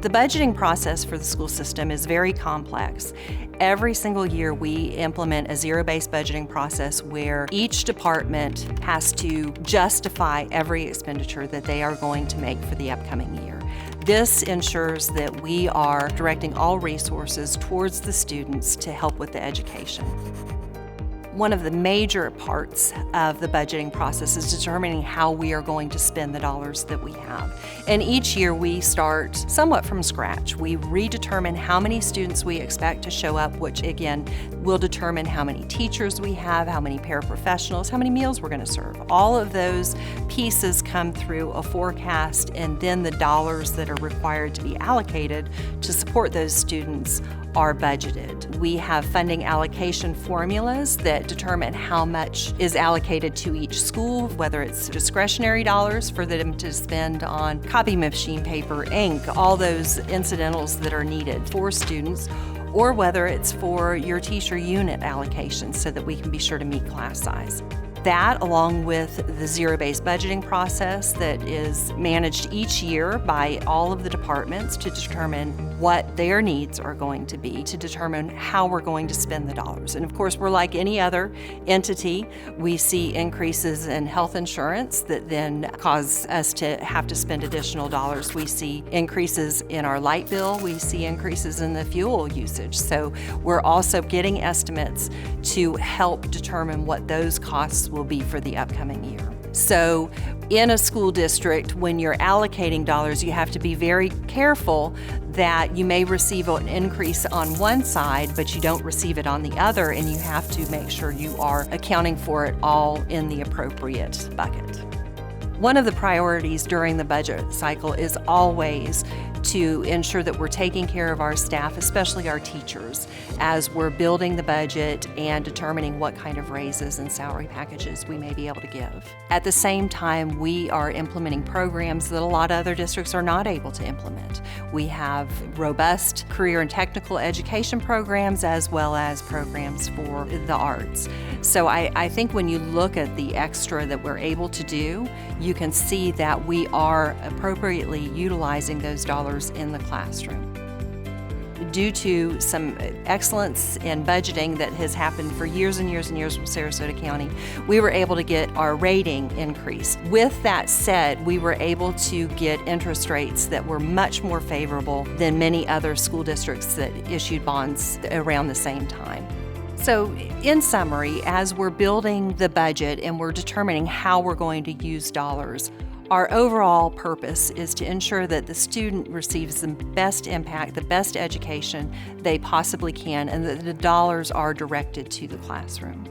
The budgeting process for the school system is very complex. Every single year we implement a zero-based budgeting process where each department has to justify every expenditure that they are going to make for the upcoming year. This ensures that we are directing all resources towards the students to help with the education. One of the major parts of the budgeting process is determining how we are going to spend the dollars that we have. And each year we start somewhat from scratch. We redetermine how many students we expect to show up, which again will determine how many teachers we have, how many paraprofessionals, how many meals we're going to serve. All of those pieces come through a forecast, and then the dollars that are required to be allocated to support those students are budgeted. We have funding allocation formulas that determine how much is allocated to each school, whether it's discretionary dollars for them to spend on copy machine paper, ink, all those incidentals that are needed for students, or whether it's for your teacher unit allocation so that we can be sure to meet class size. That, along with the zero-based budgeting process that is managed each year by all of the departments to determine what their needs are going to be, to determine how we're going to spend the dollars. And of course, we're like any other entity. We see increases in health insurance that then cause us to have to spend additional dollars. We see increases in our light bill. We see increases in the fuel usage. So we're also getting estimates to help determine what those costs will be for the upcoming year. So in a school district, when you're allocating dollars, you have to be very careful that you may receive an increase on one side, but you don't receive it on the other, and you have to make sure you are accounting for it all in the appropriate bucket. One of the priorities during the budget cycle is always to ensure that we're taking care of our staff, especially our teachers, as we're building the budget and determining what kind of raises and salary packages we may be able to give. At the same time, we are implementing programs that a lot of other districts are not able to implement. We have robust career and technical education programs as well as programs for the arts. So I think when you look at the extra that we're able to do, you can see that we are appropriately utilizing those dollars in the classroom. Due to some excellence in budgeting that has happened for years and years and years with Sarasota County, we were able to get our rating increased. With that said, we were able to get interest rates that were much more favorable than many other school districts that issued bonds around the same time. So in summary, as we're building the budget and we're determining how we're going to use dollars, our overall purpose is to ensure that the student receives the best impact, the best education they possibly can, and that the dollars are directed to the classroom.